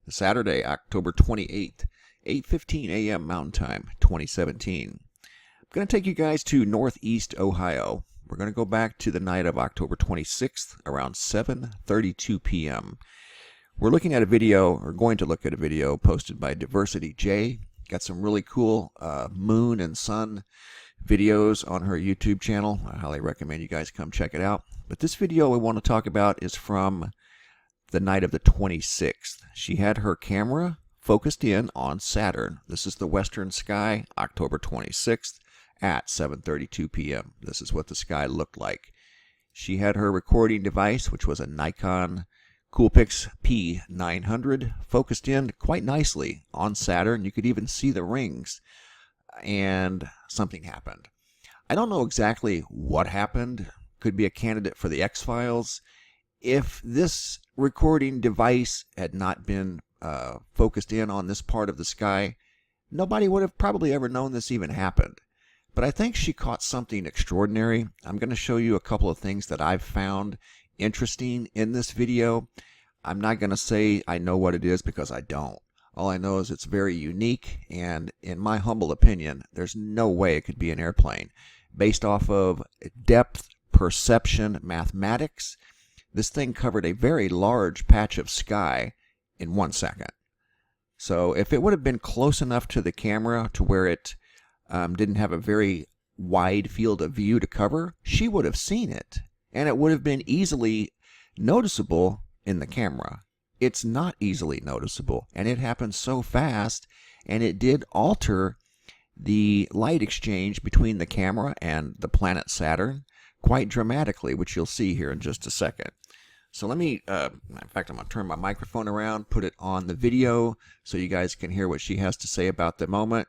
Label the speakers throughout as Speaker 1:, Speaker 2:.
Speaker 1: Saturday, October 28th, 8:15 a.m. Mountain Time, 2017. I'm going to take you guys to Northeast Ohio. We're going to go back to the night of October 26th, around 7:32 p.m. We're looking at a video, or going to look at a video posted by DiversityJ. Got some really cool moon and sun videos on her YouTube channel. I highly recommend you guys come check it out. But this video we want to talk about is from the night of the 26th. She had her camera focused in on Saturn. This is the western sky, October 26th at 7:32 p.m. This is what the sky looked like. She had her recording device, which was a Nikon P900, focused in quite nicely on Saturn. You could even see the rings, and something happened. I don't know exactly what happened. Could be a candidate for the X-Files. If this recording device had not been focused in on this part of the sky, nobody would have probably ever known this even happened. But I think she caught something extraordinary. I'm going to show you a couple of things that I've found interesting in this video. I'm not going to say I know what it is, because I don't. All I know is it's very unique, and in my humble opinion, there's no way it could be an airplane. Based off of depth perception mathematics, this thing covered a very large patch of sky in 1 second. So if it would have been close enough to the camera to where it didn't have a very wide field of view to cover, she would have seen it, and it would have been easily noticeable in the camera. It's not easily noticeable, and it happened so fast, and it did alter the light exchange between the camera and the planet Saturn quite dramatically, which you'll see here in just a second. So let me, in fact, I'm going to turn my microphone around, put it on the video so you guys can hear what she has to say about the moment.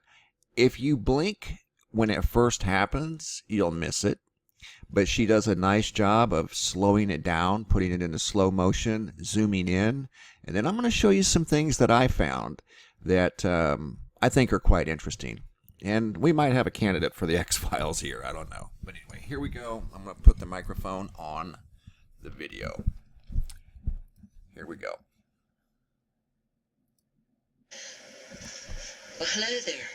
Speaker 1: If you blink when it first happens, you'll miss it. But she does a nice job of slowing it down, putting it into slow motion, zooming in. And then I'm going to show you some things that I found that I think are quite interesting. And we might have a candidate for the X-Files here. I don't know. But anyway, here we go. I'm going to put the microphone on the video. Here we go.
Speaker 2: Well, hello there.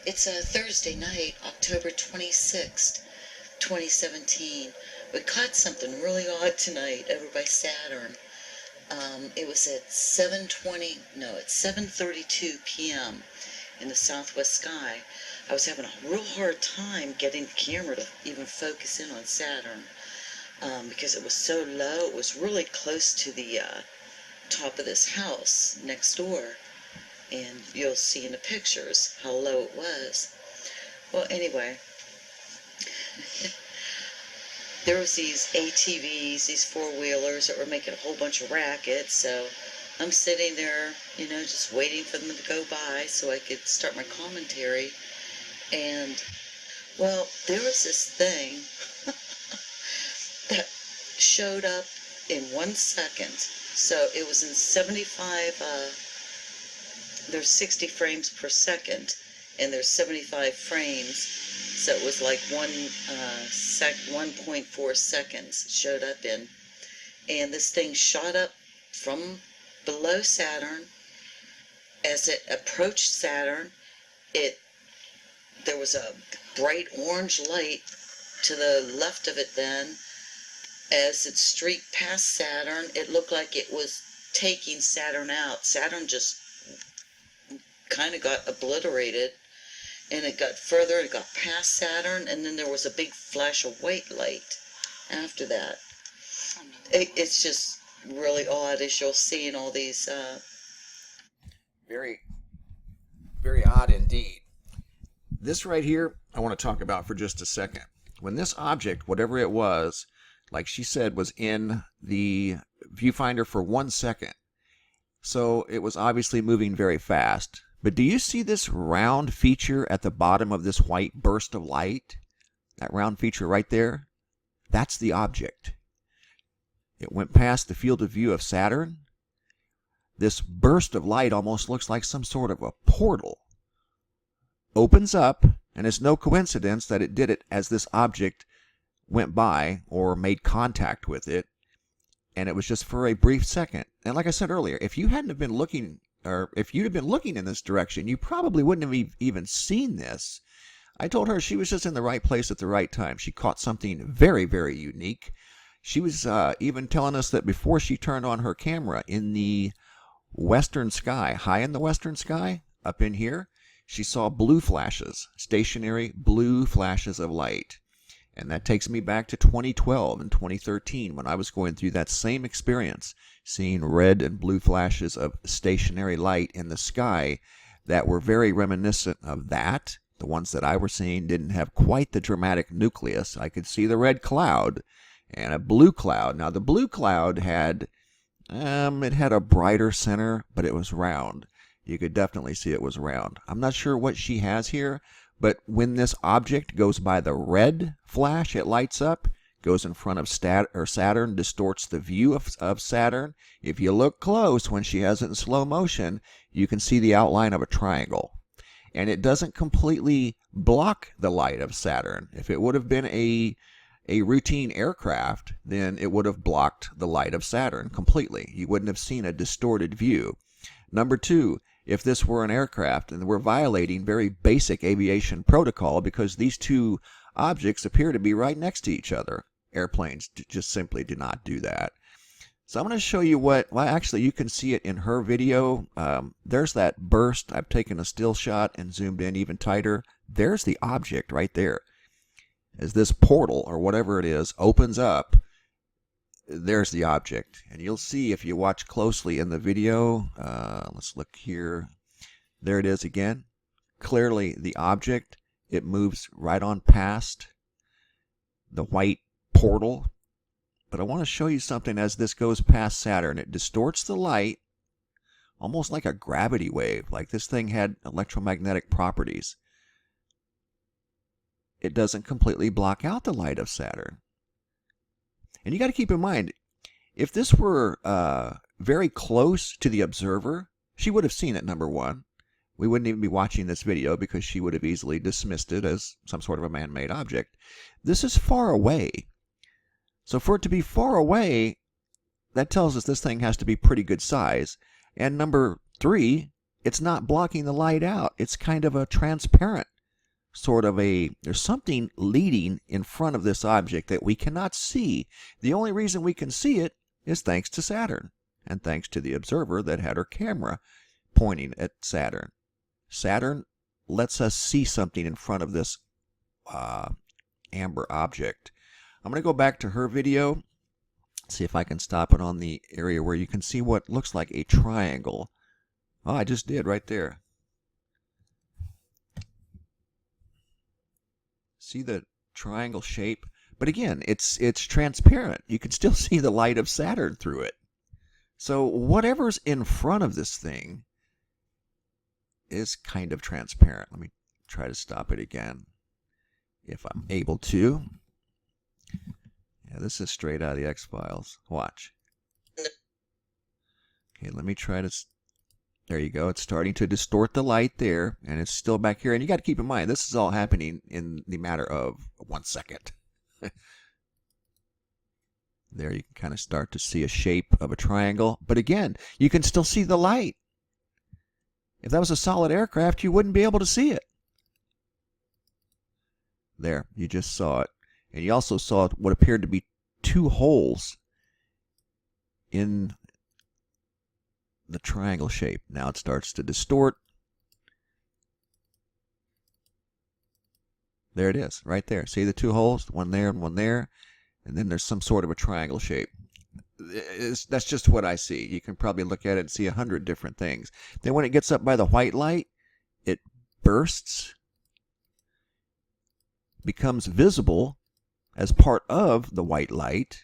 Speaker 2: It's a Thursday night, October 26th, 2017. We caught something really odd tonight over by Saturn. It was at 7:32 p.m. in the southwest sky. I was having a real hard time getting the camera to even focus in on Saturn because it was so low. It was really close to the top of this house next door, and you'll see in the pictures how low it was. Well, anyway, there was these ATVs, these four-wheelers that were making a whole bunch of racket, so I'm sitting there, just waiting for them to go by so I could start my commentary. And, well, there was this thing that showed up in 1 second. So it was in 75, there's 60 frames per second, and there's 75 frames. So it was like 1.4 seconds it showed up in. And this thing shot up from below Saturn. As it approached Saturn, there was a bright orange light to the left of it then. As it streaked past Saturn, it looked like it was taking Saturn out. Saturn just kind of got obliterated, and it got further, it got past Saturn, and then there was a big flash of white light after that. It's just really odd, as you'll see in all these.
Speaker 1: Very, very odd indeed. This right here, I want to talk about for just a second. When this object, whatever it was, like she said, was in the viewfinder for 1 second. So it was obviously moving very fast. But do you see this round feature at the bottom of this white burst of light? That round feature right there? That's the object. It went past the field of view of Saturn. This burst of light almost looks like some sort of a portal. Opens up, and it's no coincidence that it did it as this object went by or made contact with it, and it was just for a brief second. And like I said earlier, if you hadn't have been looking or if you'd have been looking in this direction, you probably wouldn't have even seen this. I told her she was just in the right place at the right time. She caught something very, very unique. She was even telling us that before she turned on her camera in the western sky, high in the western sky, up in here, she saw blue flashes, stationary blue flashes of light. And that takes me back to 2012 and 2013 when I was going through that same experience, seeing red and blue flashes of stationary light in the sky that were very reminiscent of that. The ones that I were seeing didn't have quite the dramatic nucleus. I could see the red cloud and a blue cloud. Now the blue cloud had, it had a brighter center, but it was round. You could definitely see it was round. I'm not sure what she has here, but when this object goes by the red flash, it lights up, goes in front of Saturn, distorts the view of Saturn. If you look close, when she has it in slow motion, you can see the outline of a triangle. And it doesn't completely block the light of Saturn. If it would have been a routine aircraft, then it would have blocked the light of Saturn completely. You wouldn't have seen a distorted view. Number two, if this were an aircraft, and we're violating very basic aviation protocol because these two objects appear to be right next to each other. Airplanes just simply do not do that. So I'm going to show you well, actually, you can see it in her video. There's that burst. I've taken a still shot and zoomed in even tighter. There's the object right there. As this portal, or whatever it is, opens up, there's the object. And you'll see if you watch closely in the video. Let's look here. There it is again. Clearly the object. It moves right on past the white portal. But I want to show you something as this goes past Saturn. It distorts the light almost like a gravity wave, like this thing had electromagnetic properties. It doesn't completely block out the light of Saturn. And you got to keep in mind, if this were very close to the observer, she would have seen it, number one. We wouldn't even be watching this video because she would have easily dismissed it as some sort of a man-made object. This is far away. So for it to be far away, that tells us this thing has to be pretty good size. And number three, it's not blocking the light out. It's kind of a transparent sort of there's something leading in front of this object that we cannot see. The only reason we can see it is thanks to Saturn and thanks to the observer that had her camera pointing at Saturn. Saturn lets us see something in front of this amber object. I'm going to go back to her video, see if I can stop it on the area where you can see what looks like a triangle. Oh, I just did right there. See the triangle shape? But again, it's transparent. You can still see the light of Saturn through it. So whatever's in front of this thing is kind of transparent. Let me try to stop it again if I'm able to. Yeah, this is straight out of the X-Files. Watch. Okay, let me try to... There you go. It's starting to distort the light there, and it's still back here. And you got to keep in mind, this is all happening in the matter of 1 second. There you can kind of start to see a shape of a triangle. But again, you can still see the light. If that was a solid aircraft, you wouldn't be able to see it. There, you just saw it. And you also saw what appeared to be two holes in the triangle shape. Now it starts to distort. There it is, right there. See the two holes? One there and one there. And then there's some sort of a triangle shape. That's just what I see. You can probably look at it and see 100 different things. Then when it gets up by the white light, it bursts, becomes visible as part of the white light.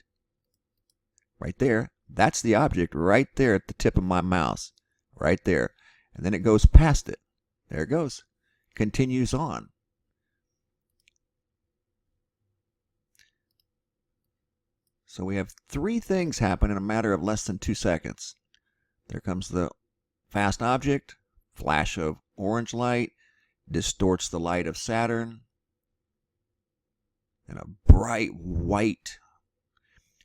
Speaker 1: Right there. That's the object right there at the tip of my mouse. Right there. And then it goes past it. There it goes. Continues on. So we have three things happen in a matter of less than 2 seconds. There comes the fast object, flash of orange light, distorts the light of Saturn, and a bright white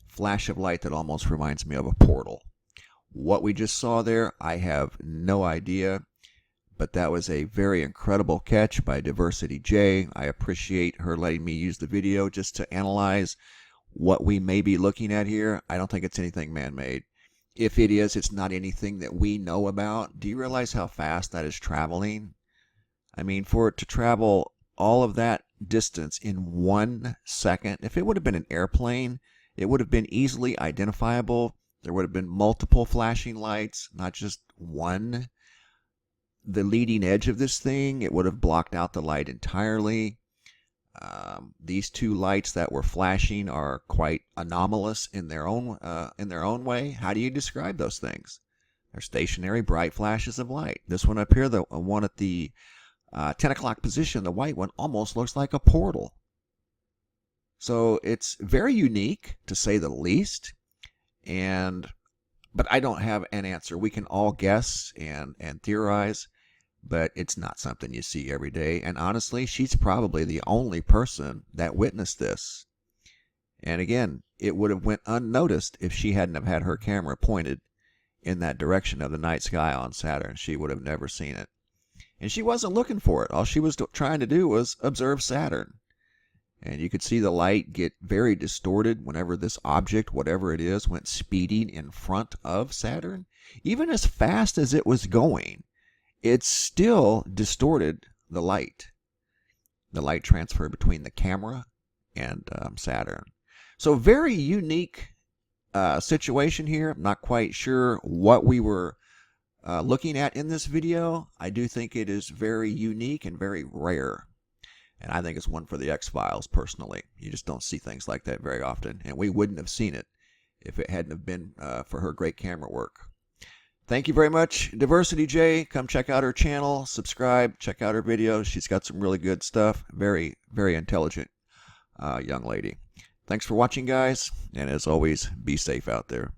Speaker 1: flash of light that almost reminds me of a portal. What we just saw there, I have no idea. But that was a very incredible catch by DiversityJ. I appreciate her letting me use the video just to analyze what we may be looking at here. I don't think it's anything man-made. If it is, it's not anything that we know about. Do you realize how fast that is traveling? I mean, for it to travel all of that distance in 1 second, if it would have been an airplane, it would have been easily identifiable. There would have been multiple flashing lights, not just one. The leading edge of this thing, it would have blocked out the light entirely. These two lights that were flashing are quite anomalous in their own way. How do you describe those things? They're stationary, bright flashes of light. This one up here, the one at the 10 o'clock position, the white one, almost looks like a portal. So it's very unique, to say the least. But I don't have an answer. We can all guess and theorize, but it's not something you see every day. And honestly, she's probably the only person that witnessed this. And again, it would have went unnoticed if she hadn't have had her camera pointed in that direction of the night sky on Saturn. She would have never seen it. And she wasn't looking for it. All she was trying to do was observe Saturn. And you could see the light get very distorted whenever this object, whatever it is, went speeding in front of Saturn. Even as fast as it was going, it still distorted the light. The light transfer between the camera and Saturn. So very unique situation here. I'm not quite sure what we were looking at in this video. I do think it is very unique and very rare. And I think it's one for the X-Files, personally. You just don't see things like that very often. And we wouldn't have seen it if it hadn't have been for her great camera work. Thank you very much, DiversityJ. Come check out her channel, subscribe, check out her videos. She's got some really good stuff. Very, very intelligent young lady. Thanks for watching, guys. And as always, be safe out there.